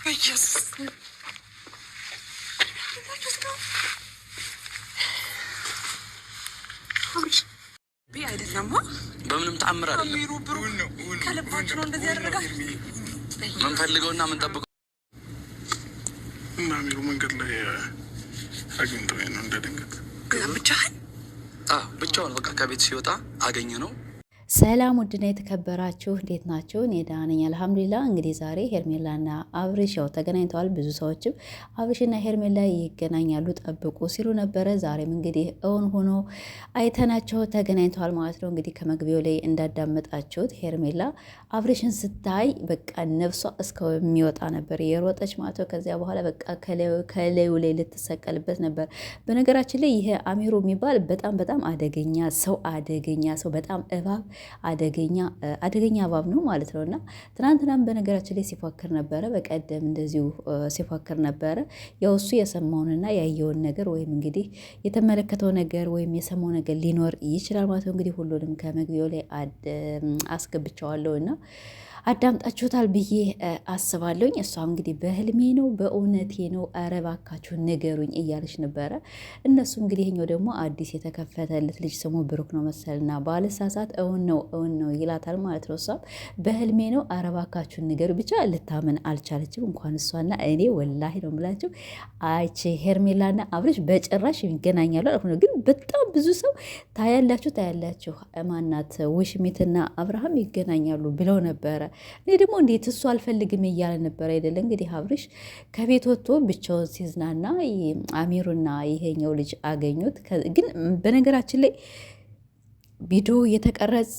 ኢየሱስ አይደለም በምንም ተአምር አይደለም። ከልባችሁ ነው እንደዚህ ያደረጋችሁ። ምን ፈልገውና ምን ጠብቀው እና አሚሩ መንገድ ላይ አግኝተው ነው እንደደንገት ብቻውን በቃ ከቤት ሲወጣ አገኘ ነው። ሰላም ውድና የተከበራችሁ እንዴት ናችሁ? እኔ ደህና ነኝ አልሐምዱሊላህ። እንግዲህ ዛሬ ሄርሜላና አብርሽ ያው ተገናኝተዋል። ብዙ ሰዎችም አብርሽና ሄርሜላ ይገናኛሉ ጠብቁ ሲሉ ነበረ። ዛሬም እንግዲህ እውን ሆኖ አይተናቸው ተገናኝተዋል ማለት ነው። እንግዲህ ከመግቢያው ላይ እንዳዳመጣችሁት ሄርሜላ አብርሽን ስታይ በቃ ነፍሷ እስከሚወጣ ነበር የሮጠች ማለት ነው። ከዚያ በኋላ በቃ ከላዩ ላይ ልትሰቀልበት ነበር። በነገራችን ላይ ይሄ አሚሩ የሚባል በጣም አደገኛ ሰው በጣም እባብ አደገኛ እባብ ነው ማለት ነው። እና ትናንትናም በነገራችን ላይ ሲፎክር ነበረ፣ በቀደም እንደዚሁ ሲፎክር ነበረ። ያው እሱ የሰማውንና ያየውን ነገር ወይም እንግዲህ የተመለከተው ነገር ወይም የሰማው ነገር ሊኖር ይችላል ማለት ነው። እንግዲህ ሁሉንም ከመግቢያው ላይ አስገብቸዋለሁ እና አዳምጣችሁታል ብዬ አስባለሁኝ። እሷም እንግዲህ በህልሜ ነው በእውነቴ ነው ኧረ እባካችሁ ንገሩኝ እያለች ነበረ። እነሱ እንግዲህ ይኸኛው ደግሞ አዲስ የተከፈተለት ልጅ ስሙ ብሩክ ነው መሰልና ባለሳሳት እውን ነው ይላታል ማለት ነው። እሷም በህልሜ ነው ኧረ እባካችሁ ንገሩ ብቻ ልታምን አልቻለችም። እንኳን እሷና እኔ ወላሂ ነው የምላችሁ አይቼ ሄርሜላና አብርሽ በጭራሽ ይገናኛሉ አልኩ ነው። ግን በጣም ብዙ ሰው ታያላችሁ ማናት ውሽሚትና አብርሃም ይገናኛሉ ብለው ነበረ። እኔ ደግሞ እንዴት እሱ አልፈልግም እያለ ነበር አይደለ? እንግዲህ አብርሽ ከቤት ወጥቶ ብቻውን ሲዝናና አሚሩና ይሄኛው ልጅ አገኙት። ግን በነገራችን ላይ ቪዲዮ የተቀረጸ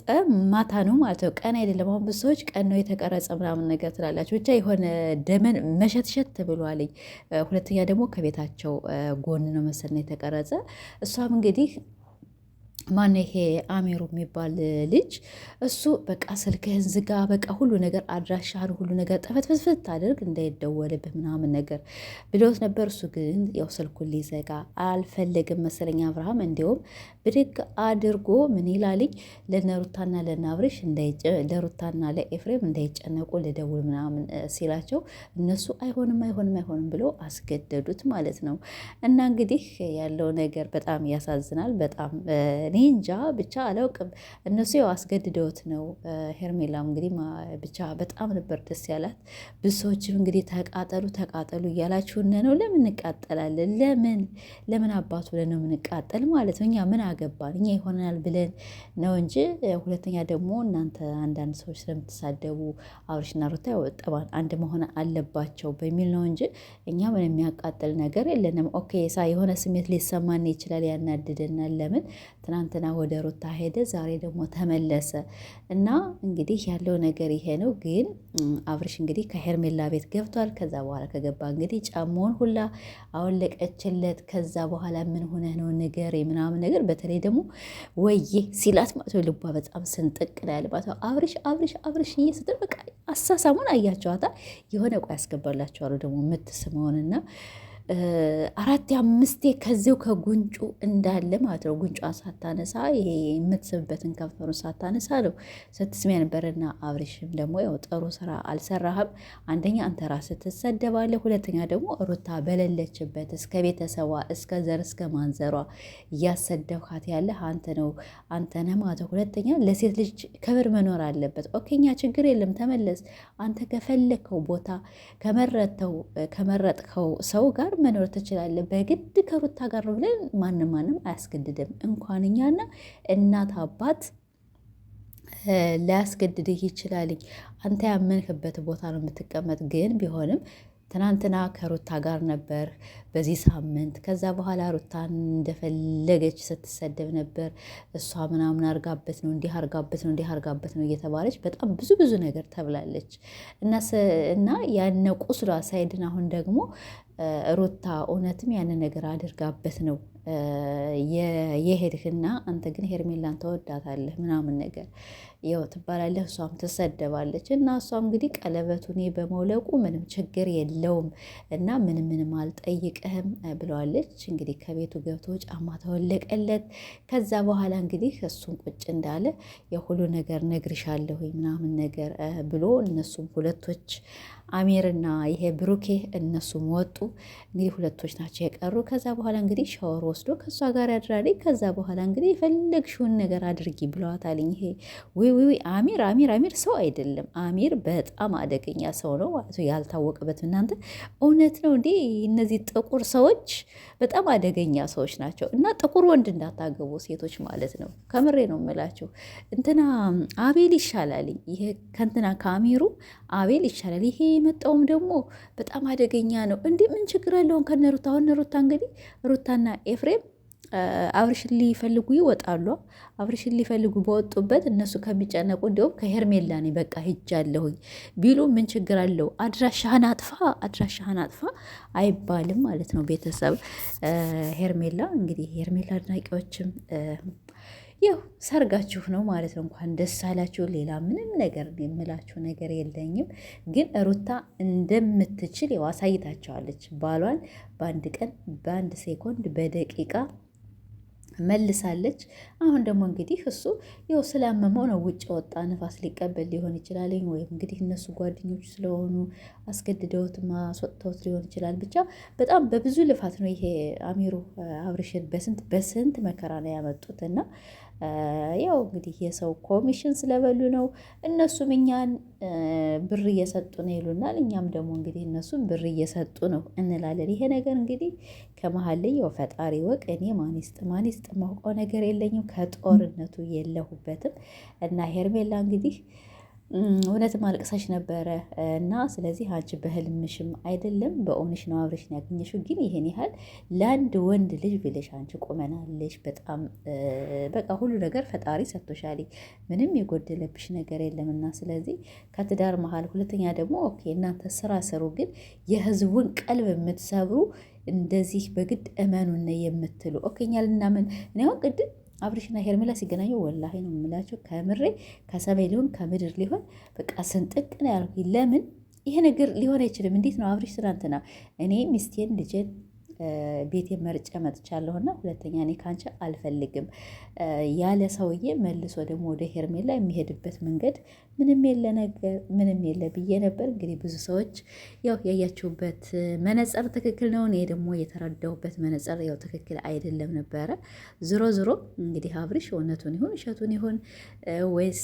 ማታ ነው ማለት ነው፣ ቀን አይደለም። አሁን ብዙ ሰዎች ቀን ነው የተቀረጸ ምናምን ነገር ትላላችሁ። ብቻ የሆነ ደመን መሸትሸት ብሏልኝ። ሁለተኛ ደግሞ ከቤታቸው ጎን ነው መሰለኝ የተቀረጸ። እሷም እንግዲህ ማን ይሄ አሚሩ የሚባል ልጅ እሱ በቃ ስልክህን ዝጋ፣ በቃ ሁሉ ነገር አድራሻህን ሁሉ ነገር ጠፈትፈትፈት አድርግ እንዳይደወልብህ ምናምን ነገር ብሎት ነበር። እሱ ግን ያው ስልኩን ሊዘጋ አልፈለግም መሰለኝ አብርሃም። እንዲሁም ብድግ አድርጎ ምን ይላልኝ ለነሩታና ለናብርሽ ለሩታና ለኤፍሬም እንዳይጨነቁ ልደውል ምናምን ሲላቸው እነሱ አይሆንም ብሎ አስገደዱት ማለት ነው። እና እንግዲህ ያለው ነገር በጣም ያሳዝናል። በጣም እኔ እንጃ ብቻ አላውቅም። እነሱ ያው አስገድደውት ነው። ሄርሜላም እንግዲህ ብቻ በጣም ነበር ደስ ያላት። ብዙ ሰዎችም እንግዲህ ተቃጠሉ እያላችሁን ነው። ለምን እንቃጠላለን? ለምን አባቱ ብለን ነው የምንቃጠል ማለት ነው። እኛ ምን አገባን? እኛ ይሆናል ብለን ነው እንጂ። ሁለተኛ ደግሞ እናንተ አንዳንድ ሰዎች ስለምትሳደቡ አብርሽና ሩታ ጠባን አንድ መሆን አለባቸው በሚል ነው እንጂ እኛ ምን የሚያቃጥል ነገር የለንም። ኦኬ የሆነ ስሜት ሊሰማን ይችላል፣ ያናድደናል። ለምን ትናንትና ወደ ሩታ ሄደ፣ ዛሬ ደግሞ ተመለሰ። እና እንግዲህ ያለው ነገር ይሄ ነው። ግን አብርሽ እንግዲህ ከሄርሜላ ቤት ገብቷል። ከዛ በኋላ ከገባ እንግዲህ ጫማውን ሁላ አወለቀችለት። ከዛ በኋላ ምን ሆነህ ነው ንገር ምናምን ነገር፣ በተለይ ደግሞ ወዬ ሲላት ማለት ልቧ በጣም ስንጥቅ ላይ ያለባት አብርሽ ስትል በቃ አሳሳሙን አያቸዋታ። የሆነ ቆይ ያስገባላቸዋለሁ ደግሞ የምትስመውንና 4-5 ከዚው ከጉንጩ እንዳለ ማለት ነው። ጉንጯን ሳታነሳ ይሄ የምትስብበትን ከንፈሩን ሳታነሳ ነው ስትስሜ ነበርና አብርሽም ደግሞ ያው ጥሩ ስራ አልሰራህም። አንደኛ አንተ ራስህ ትሰደባለህ፣ ሁለተኛ ደግሞ ሩታ በሌለችበት እስከ ቤተሰቧ እስከ ዘር እስከ ማንዘሯ እያሰደብካት ያለህ አንተ ነህ ማለት ነው። ሁለተኛ ለሴት ልጅ ክብር መኖር አለበት። ኦኬኛ ችግር የለም ተመለስ። አንተ ከፈለከው ቦታ ከመረጥከው ሰው ጋር መኖር ትችላለህ። በግድ ከሩታ ጋር ነው ብለን ማንም አያስገድድም። እንኳን እኛና እናት አባት ሊያስገድድህ ይችላል። አንተ ያመንክበት ቦታ ነው የምትቀመጥ። ግን ቢሆንም ትናንትና ከሩታ ጋር ነበር በዚህ ሳምንት። ከዛ በኋላ ሩታን እንደፈለገች ስትሰደብ ነበር። እሷ ምናምን አርጋበት ነው እንዲህ አርጋበት ነው እየተባለች በጣም ብዙ ነገር ተብላለች። እና ያነ ቁስሏ ሳይድን አሁን ደግሞ ሩታ እውነትም ያንን ነገር አድርጋበት ነው የሄድህና አንተ ግን ሄርሜላን ተወዳታለህ ምናምን ነገር ያው ትባላለህ፣ እሷም ትሰደባለች። እና እሷም እንግዲህ ቀለበቱን በመውለቁ ምንም ችግር የለውም እና ምንም አልጠይቅህም ብለዋለች። እንግዲህ ከቤቱ ገብቶ ጫማ ተወለቀለት። ከዛ በኋላ እንግዲህ እሱን ቁጭ እንዳለ የሁሉ ነገር ነግርሻለሁ ምናምን ነገር ብሎ እነሱም ሁለቶች አሜርና ይሄ ብሩኬ እነሱም ወጡ። እንግዲህ ሁለቶች ናቸው የቀሩ። ከዛ በኋላ እንግዲህ ሻወር ወስዶ ከእሷ ጋር ያድራል። ከዛ በኋላ እንግዲህ የፈለግሽውን ነገር አድርጊ ብለዋታልኝ። ይሄ ዊ አሚር ሰው አይደለም። አሚር በጣም አደገኛ ሰው ነው ማለት ያልታወቀበት። እናንተ እውነት ነው እንዴ? እነዚህ ጥቁር ሰዎች በጣም አደገኛ ሰዎች ናቸው። እና ጥቁር ወንድ እንዳታገቡ ሴቶች ማለት ነው። ከምሬ ነው የምላቸው። እንትና አቤል ይሻላልኝ። ይሄ ከእንትና ከአሚሩ አቤል ይሻላል። ይሄ የመጣውም ደግሞ በጣም አደገኛ ነው። እንዲህ ምን ችግር አለውን ከነሩታ? አሁን ሩታ እንግዲህ ሩታና ኤፍሬም አብርሽን ሊፈልጉ ይወጣሉ። አብርሽን ሊፈልጉ በወጡበት እነሱ ከሚጨነቁ እንዲሁም ከሄርሜላ እኔ በቃ ሂጃለሁኝ ቢሉ ምን ችግር አለው? አድራሻህን አጥፋ አይባልም ማለት ነው። ቤተሰብ ሄርሜላ እንግዲህ ሄርሜላ አድናቂዎችም ያው ሰርጋችሁ ነው ማለት ነው። እንኳን ደስ አላችሁ። ሌላ ምንም ነገር የምላችሁ ነገር የለኝም። ግን ሩታ እንደምትችል ያው አሳይታቸዋለች። ባሏን በአንድ ቀን፣ በአንድ ሴኮንድ፣ በደቂቃ መልሳለች። አሁን ደግሞ እንግዲህ እሱ ያው ስላመመው ነው ውጭ ወጣ። ነፋስ ሊቀበል ሊሆን ይችላል፣ ወይም እንግዲህ እነሱ ጓደኞቹ ስለሆኑ አስገድደውት ማስወጥተውት ሊሆን ይችላል። ብቻ በጣም በብዙ ልፋት ነው ይሄ አሚሩ አብርሽን በስንት መከራ ነው ያመጡት እና ያው እንግዲህ የሰው ኮሚሽን ስለበሉ ነው። እነሱም እኛን ብር እየሰጡ ነው ይሉናል፣ እኛም ደግሞ እንግዲህ እነሱም ብር እየሰጡ ነው እንላለን። ይሄ ነገር እንግዲህ ከመሀል ላይ ያው ፈጣሪ ወቅ። እኔ ማን ይስጥ ማውቀው ነገር የለኝም፣ ከጦርነቱ የለሁበትም። እና ሄርሜላ እንግዲህ እውነትም አልቅሰሽ ነበረ እና ስለዚህ አንቺ በህልምሽም አይደለም በእውነሽ ነው አብረሽን ያገኘሽው። ግን ይሄን ያህል ለአንድ ወንድ ልጅ ብለሽ አንቺ ቆመናለሽ። በጣም በቃ ሁሉ ነገር ፈጣሪ ሰጥቶሻል፣ ምንም የጎደለብሽ ነገር የለምና ስለዚህ ከትዳር መሀል ሁለተኛ ደግሞ ኦኬ እናንተ ስራ ስሩ፣ ግን የህዝቡን ቀልብ የምትሰብሩ እንደዚህ በግድ እመኑን የምትሉ ኦኬ እኛ ልናምን እኔ አሁን ቅድም አብርሽና ሄርሜላ ሲገናኙ ወላሂ ነው የምላቸው፣ ከምሬ ከሰማይ ሊሆን ከምድር ሊሆን በቃ ስንጥቅ ነው ያልኩኝ። ለምን ይሄ ነገር ሊሆን አይችልም? እንዴት ነው አብርሽ ትናንትና እኔ ሚስቴን ልጄን ቤቴን መርጬ መጥቻለሁና ሁለተኛ እኔ ካንቺ አልፈልግም ያለ ሰውዬ መልሶ ደግሞ ወደ ሄርሜላ የሚሄድበት መንገድ ምንም የለ ብዬ ነበር። እንግዲህ ብዙ ሰዎች ያው ያያችሁበት መነጽር ትክክል ነው፣ እኔ ደግሞ የተረዳሁበት መነጽር ያው ትክክል አይደለም ነበረ። ዝሮ እንግዲህ አብርሽ እውነቱን ይሁን እሸቱን ይሁን ወይስ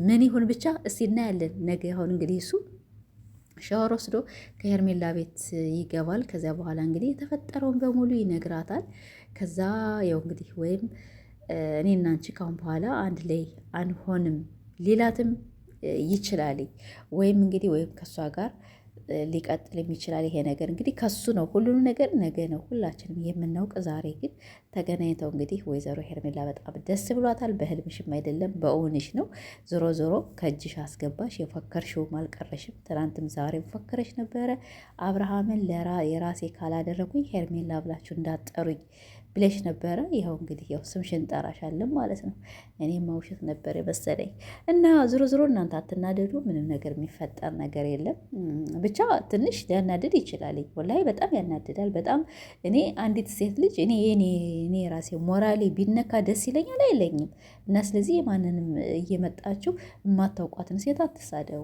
ምን ይሁን ብቻ እስቲ እናያለን። ነገ አሁን እንግዲህ እሱ ሻወር ወስዶ ከሄርሜላ ቤት ይገባል። ከዚያ በኋላ እንግዲህ የተፈጠረውን በሙሉ ይነግራታል። ከዛ ያው እንግዲህ ወይም እኔና አንቺ ካሁን በኋላ አንድ ላይ አንሆንም ሊላትም ይችላል። ወይም እንግዲህ ወይም ከእሷ ጋር ሊቀጥልም ይችላል። ይሄ ነገር እንግዲህ ከሱ ነው። ሁሉንም ነገር ነገ ነው ሁላችንም የምናውቅ። ዛሬ ግን ተገናኝተው እንግዲህ ወይዘሮ ሄርሜላ በጣም ደስ ብሏታል። በህልምሽም አይደለም በእውንሽ ነው። ዞሮ ከእጅሽ አስገባሽ። የፈከርሽውም አልቀረሽም። ትናንትም ዛሬም ፈከረሽ ነበረ። አብርሃምን የራሴ ካላደረጉኝ ሄርሜላ ብላችሁ እንዳጠሩኝ ብለሽ ነበረ። ይኸው እንግዲህ ያው ስምሽን ጠራሻለን ማለት ነው። እኔም ውሸት ነበር የመሰለኝ። እና ዞሮ እናንተ አትናደዱ። ምንም ነገር የሚፈጠር ነገር የለም። ብቻ ትንሽ ሊያናድድ ይችላል። ወላሂ በጣም ያናድዳል። በጣም እኔ አንዲት ሴት ልጅ እኔ ራሴ ሞራሌ ቢነካ ደስ ይለኛል አይለኝም። እና ስለዚህ የማንንም እየመጣችሁ የማታውቋትን ሴት አትሳደቡ።